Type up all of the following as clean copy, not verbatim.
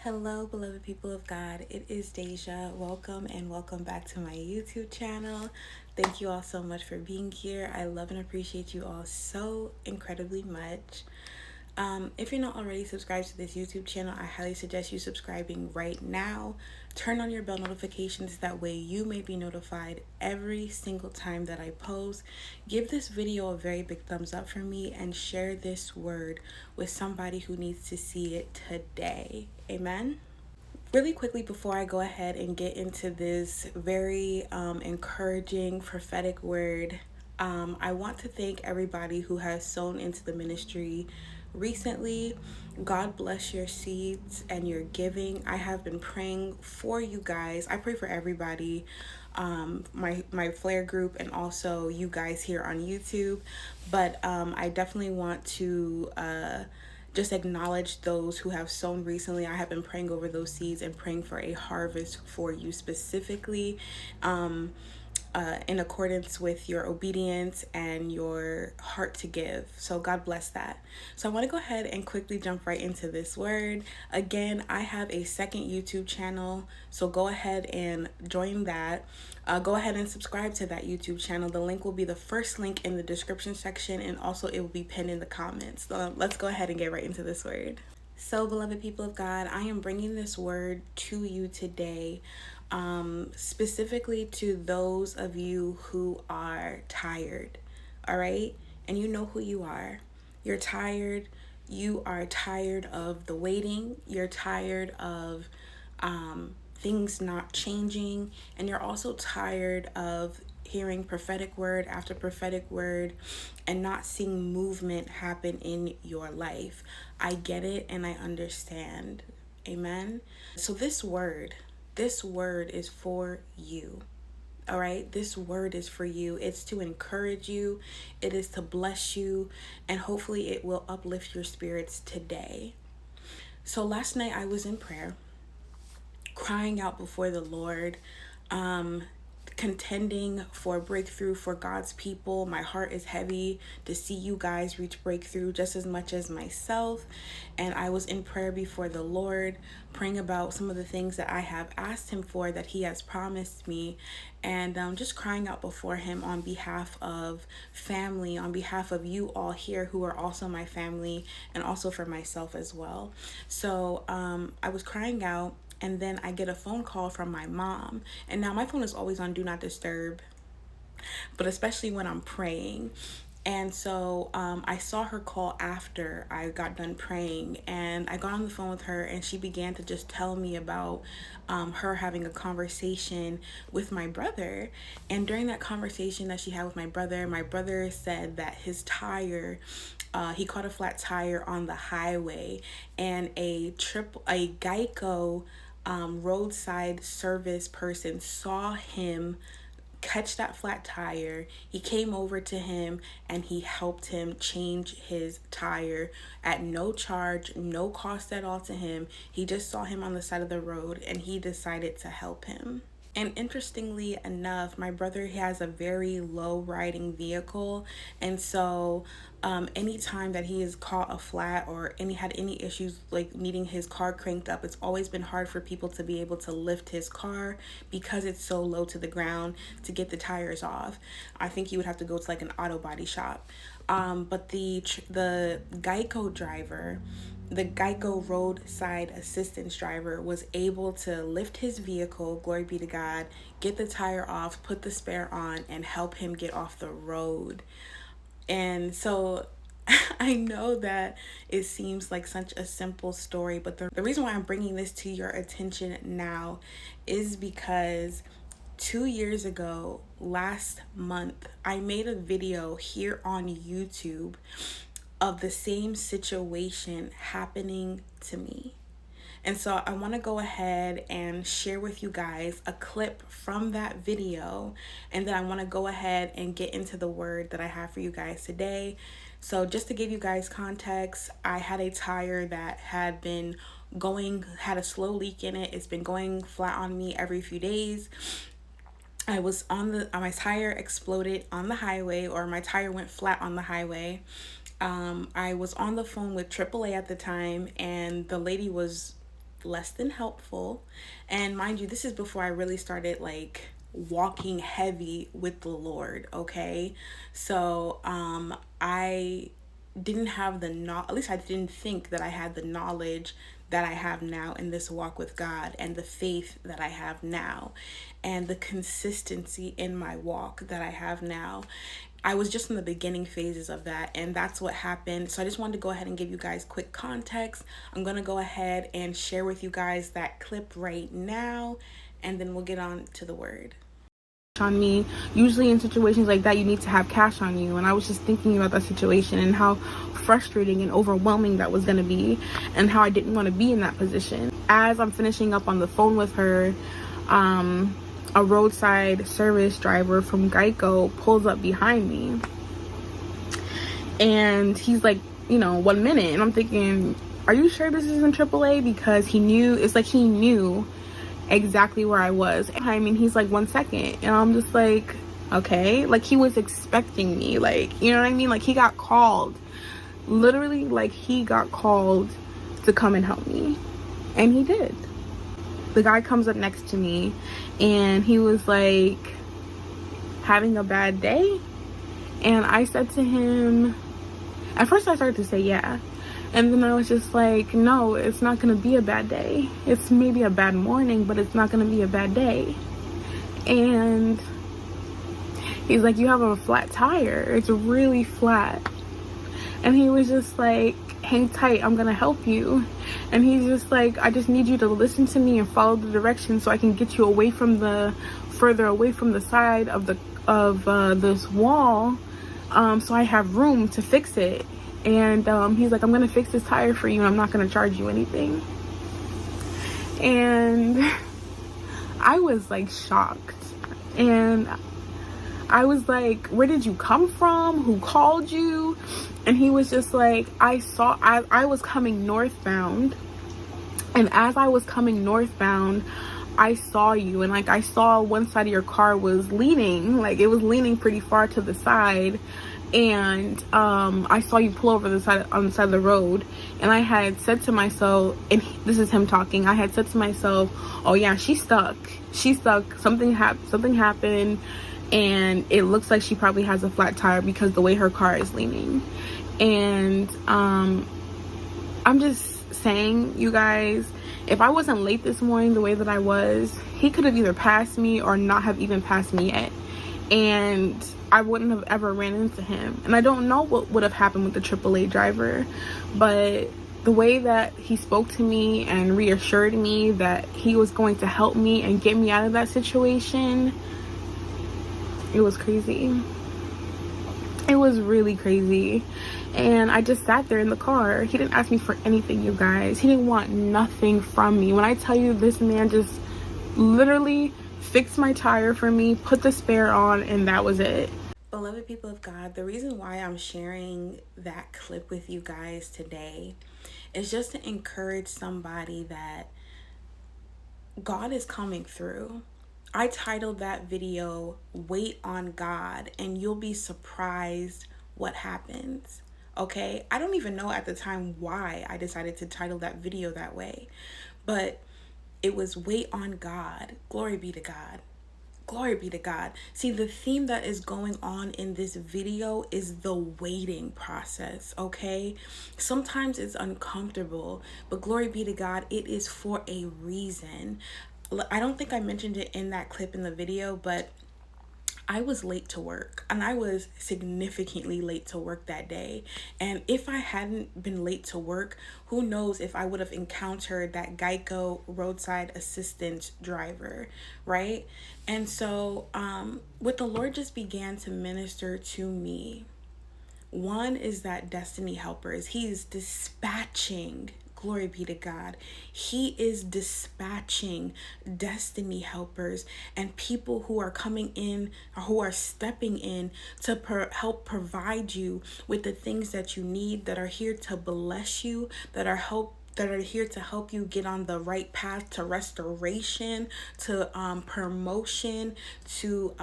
Hello, beloved people of God. It is Deja. Welcome and welcome back to my YouTube channel. Thank you all so much for being here. I love and appreciate you all so incredibly much. If you're not already subscribed to this YouTube channel, I highly suggest you subscribing right now. Turn on your bell notifications, that way you may be notified every single time that I post. Give this video a very big thumbs up for me and share this word with somebody who needs to see it today. Amen. Really quickly before I go ahead and get into this very encouraging prophetic word, I want to thank everybody who has sown into the ministry recently. God bless your seeds and your giving. I have been praying for you guys. I pray for everybody, my Flare group and also you guys here on YouTube. But I definitely want to just acknowledge those who have sown recently. I have been praying over those seeds and praying for a harvest for you specifically. In accordance with your obedience and your heart to give. So God bless that. So I want to go ahead and quickly jump right into this word. Again, I have a second YouTube channel, so go ahead and join that. Go ahead and subscribe to that YouTube channel. The link will be the first link in the description section, and also it will be pinned in the comments. So let's go ahead and get right into this word. So, beloved people of God, I am bringing this word to you today, specifically to those of you who are tired, all right? And you know who you are. You're tired. You are tired of the waiting. You're tired of things not changing. And you're also tired of hearing prophetic word after prophetic word and not seeing movement happen in your life. I get it and I understand. Amen. So this word is for you. All right. This word is for you. It's to encourage you. It is to bless you. And hopefully it will uplift your spirits today. So last night I was in prayer, crying out before the Lord, contending for breakthrough for God's people. My heart is heavy to see you guys reach breakthrough just as much as myself. And I was in prayer before the Lord, praying about some of the things that I have asked him for, that he has promised me, and just crying out before him on behalf of family, on behalf of you all here who are also my family, and also for myself as well. So I was crying out, and then I get a phone call from my mom. And now my phone is always on Do Not Disturb, but especially when I'm praying. And so I saw her call after I got done praying, and I got on the phone with her, and she began to just tell me about her having a conversation with my brother. And during that conversation that she had with my brother said that his tire, he caught a flat tire on the highway, and a Geico roadside service person saw him catch that flat tire. He came over to him and he helped him change his tire at no charge, no cost at all to him. He just saw him on the side of the road and he decided to help him. And interestingly enough, my brother has a very low riding vehicle. And so anytime that he has caught a flat or had any issues like needing his car cranked up, it's always been hard for people to be able to lift his car because it's so low to the ground to get the tires off. I think he would have to go to like an auto body shop. But the Geico driver, the Geico roadside assistance driver, was able to lift his vehicle, glory be to God, get the tire off, put the spare on, and help him get off the road. And so I know that it seems like such a simple story, but the reason why I'm bringing this to your attention now is because 2 years ago, last month, I made a video here on YouTube of the same situation happening to me. And so I want to go ahead and share with you guys a clip from that video. And then I want to go ahead and get into the word that I have for you guys today. So just to give you guys context, I had a tire that had a slow leak in it. It's been going flat on me every few days. I was my tire exploded on the highway, or my tire went flat on the highway. I was on the phone with AAA at the time, and the lady was less than helpful. And mind you, this is before I really started like walking heavy with the Lord, okay? So I didn't have at least I didn't think that I had the knowledge that I have now in this walk with God, and the faith that I have now, and the consistency in my walk that I have now. I was just in the beginning phases of that, and that's what happened. So I just wanted to go ahead and give you guys quick context. I'm going to go ahead and share with you guys that clip right now, and then we'll get on to the word. On me, usually in situations like that, you need to have cash on you, and I was just thinking about that situation and how frustrating and overwhelming that was going to be, and how I didn't want to be in that position. As I'm finishing up on the phone with her, a roadside service driver from Geico pulls up behind me, and he's like, 1 minute, and I'm thinking, are you sure this isn't AAA? Because he knew exactly where I was. I mean, he's like, 1 second, and I'm just like, okay, like he was expecting me, like, you know what I mean? Like he got called, literally, like he got called to come and help me, and he did. The guy comes up next to me, and he was like, having a bad day? And I said to him, at first I started to say yeah, and then I was just like, no, it's not gonna be a bad day. It's maybe a bad morning, but it's not gonna be a bad day. And he's like, you have a flat tire, it's really flat. And he was just like, hang tight, I'm gonna help you. And he's just like, I just need you to listen to me and follow the directions so I can get you further away from the side of this wall, so I have room to fix it. And he's like, I'm gonna fix this tire for you, and I'm not gonna charge you anything. And I was like shocked, and I was like, where did you come from? Who called you? And he was just like, I was coming northbound, and as I was coming northbound, I saw you, and like I saw one side of your car was leaning, like it was leaning pretty far to the side, and I saw you pull over on the side of the road, and I had said to myself, and this is him talking, I had said to myself, oh yeah, she's stuck, something happened, and it looks like she probably has a flat tire because the way her car is leaning. And I'm just saying, you guys, if I wasn't late this morning the way that I was, he could have either passed me or not have even passed me yet, and I wouldn't have ever ran into him. And I don't know what would have happened with the AAA driver, but the way that he spoke to me and reassured me that he was going to help me and get me out of that situation, it was crazy. It was really crazy. And I just sat there in the car. He didn't ask me for anything, you guys. He didn't want nothing from me. When I tell you, this man just literally fixed my tire for me, put the spare on, and that was it. Beloved people of God, the reason why I'm sharing that clip with you guys today is just to encourage somebody that God is coming through. I titled that video, Wait on God, and you'll be surprised what happens. Okay, I don't even know at the time why I decided to title that video that way, but it was Wait on God. Glory be to God. Glory be to God. See, the theme that is going on in this video is the waiting process, okay? Sometimes it's uncomfortable, but glory be to God, it is for a reason. I don't think I mentioned it in that clip in the video, but I was late to work, and I was significantly late to work that day. And if I hadn't been late to work, who knows if I would have encountered that Geico roadside assistance driver, right? And so what the Lord just began to minister to me, one is that destiny helpers, he's dispatching, glory be to God, he is dispatching destiny helpers and people who are coming in, who are stepping in to help provide you with the things that you need, that are here to bless you, that are here to help you get on the right path to restoration, to promotion, to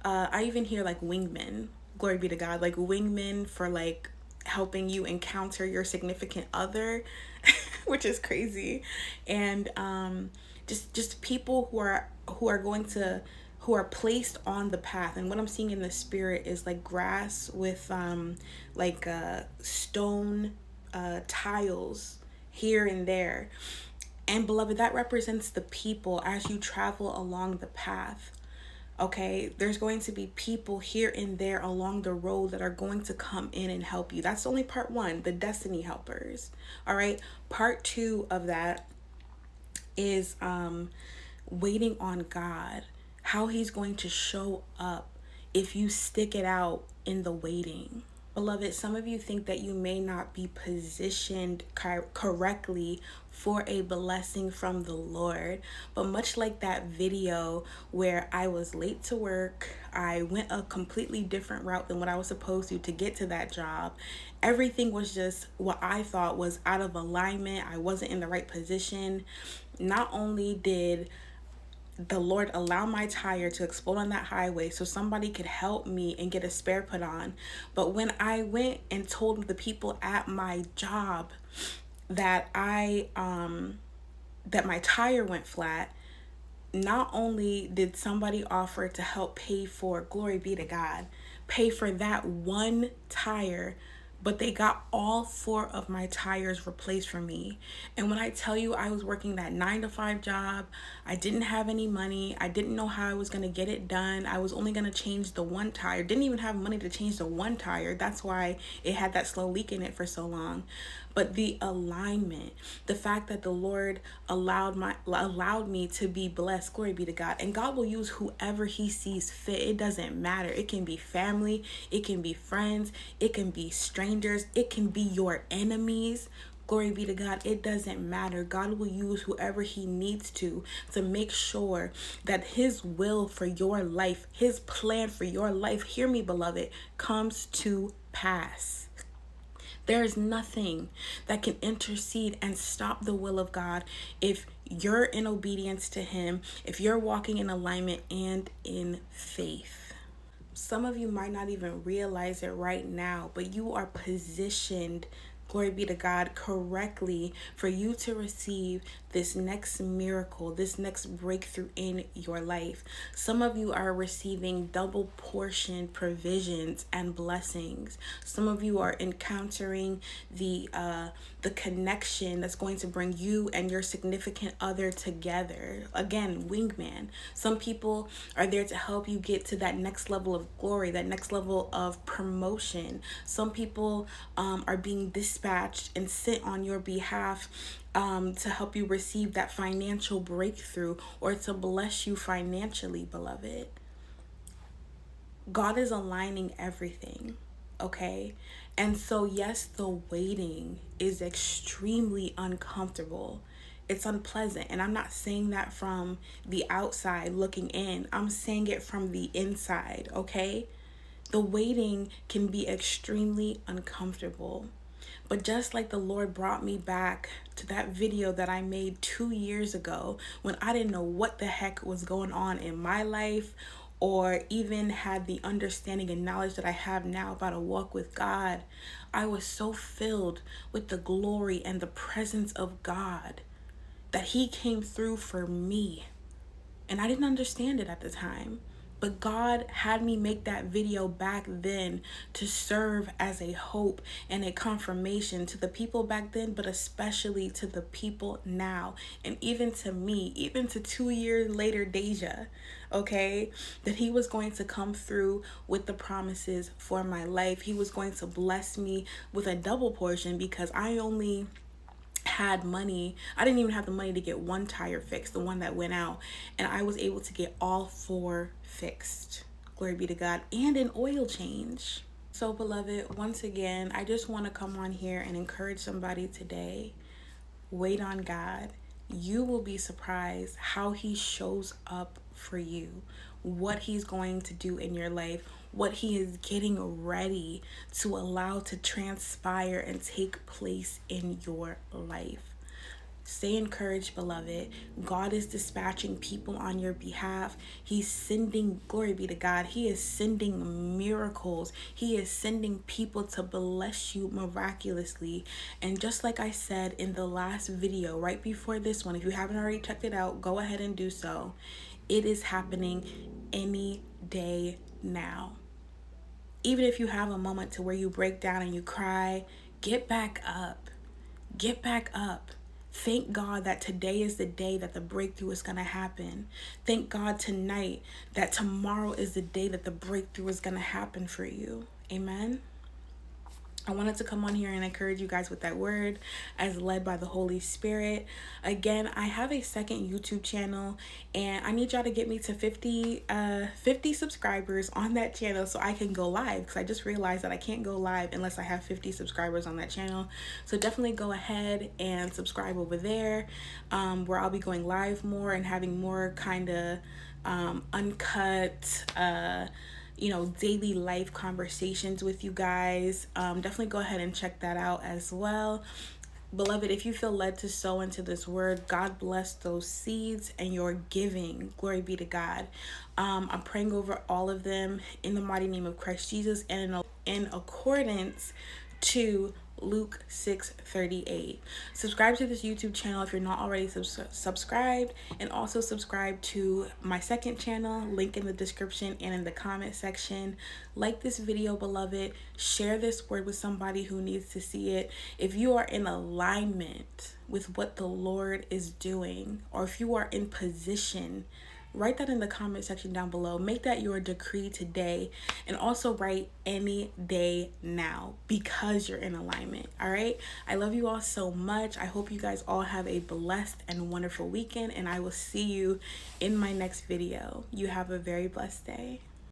I even hear like wingmen, glory be to God, like wingmen for like helping you encounter your significant other. which is crazy. And just people who are placed on the path. And what I'm seeing in the spirit is like grass with like stone tiles here and there. And beloved, that represents the people as you travel along the path. Okay, there's going to be people here and there along the road that are going to come in and help you. That's only part one, the destiny helpers. All right, part two of that is waiting on God, how he's going to show up if you stick it out in the waiting. Beloved, some of you think that you may not be positioned correctly for a blessing from the Lord. But much like that video where I was late to work, I went a completely different route than what I was supposed to get to that job. Everything was just what I thought was out of alignment. I wasn't in the right position. Not only did the Lord allow my tire to explode on that highway so somebody could help me and get a spare put on, but when I went and told the people at my job that that my tire went flat, not only did somebody offer to help pay for, glory be to God, pay for that one tire, but they got all 4 of my tires replaced for me. And when I tell you I was working that 9-to-5 job, I didn't have any money. I didn't know how I was going to get it done. I was only going to change the one tire. Didn't even have money to change the one tire. That's why it had that slow leak in it for so long. But the alignment, the fact that the Lord allowed me to be blessed, glory be to God. And God will use whoever he sees fit. It doesn't matter. It can be family, it can be friends, it can be strangers, it can be your enemies. Glory be to God. It doesn't matter. God will use whoever he needs to make sure that his will for your life, his plan for your life, hear me, beloved, comes to pass. There is nothing that can intercede and stop the will of God if you're in obedience to him, if you're walking in alignment and in faith. Some of you might not even realize it right now, but you are positioned, glory be to God, correctly for you to receive this next miracle, this next breakthrough in your life. Some of you are receiving double portion provisions and blessings. Some of you are encountering the connection that's going to bring you and your significant other together. Again, wingman. Some people are there to help you get to that next level of glory, that next level of promotion. Some people are being dispatched and sent on your behalf to help you receive that financial breakthrough or to bless you financially, beloved. God is aligning everything, okay? And so, yes, the waiting is extremely uncomfortable. It's unpleasant. And I'm not saying that from the outside looking in. I'm saying it from the inside, okay? The waiting can be extremely uncomfortable. But just like the Lord brought me back to that video that I made 2 years ago when I didn't know what the heck was going on in my life or even had the understanding and knowledge that I have now about a walk with God, I was so filled with the glory and the presence of God that he came through for me. And I didn't understand it at the time. But God had me make that video back then to serve as a hope and a confirmation to the people back then, but especially to the people now. And even to me, even to 2 years later, Deja, okay, that he was going to come through with the promises for my life. He was going to bless me with a double portion because I only had money. I didn't even have the money to get one tire fixed, the one that went out, and I was able to get all 4 fixed. Glory be to God, and an oil change. So beloved, once again, I just want to come on here and encourage somebody today. Wait on God. You will be surprised how he shows up for you, what he's going to do in your life, what he is getting ready to allow to transpire and take place in your life. Stay encouraged, beloved. God is dispatching people on your behalf. He's sending, glory be to God, He is sending miracles. He is sending people to bless you miraculously. And just like I said in the last video, right before this one, if you haven't already checked it out, go ahead and do so. It is happening any day now. Even if you have a moment to where you break down and you cry, get back up. Get back up. Thank God that today is the day that the breakthrough is going to happen. Thank God tonight that tomorrow is the day that the breakthrough is going to happen for you. Amen. I wanted to come on here and encourage you guys with that word as led by the Holy Spirit. Again, I have a second YouTube channel and I need y'all to get me to 50 subscribers on that channel so I can go live, because I just realized that I can't go live unless I have 50 subscribers on that channel. So definitely go ahead and subscribe over there, where I'll be going live more and having more kind of uncut daily life conversations with you guys. Definitely go ahead and check that out as well. Beloved, if you feel led to sow into this word, God bless those seeds and your giving. Glory be to God. I'm praying over all of them in the mighty name of Christ Jesus and in accordance to Luke 6:38. Subscribe to this YouTube channel if you're not already subscribed, and also subscribe to my second channel, link in the description and in the comment section. Like this video, beloved. Share this word with somebody who needs to see it. If you are in alignment with what the Lord is doing, or if you are in position, write that in the comment section down below. Make that your decree today, and also write any day now, because you're in alignment. All right. I love you all so much. I hope you guys all have a blessed and wonderful weekend, and I will see you in my next video. You have a very blessed day.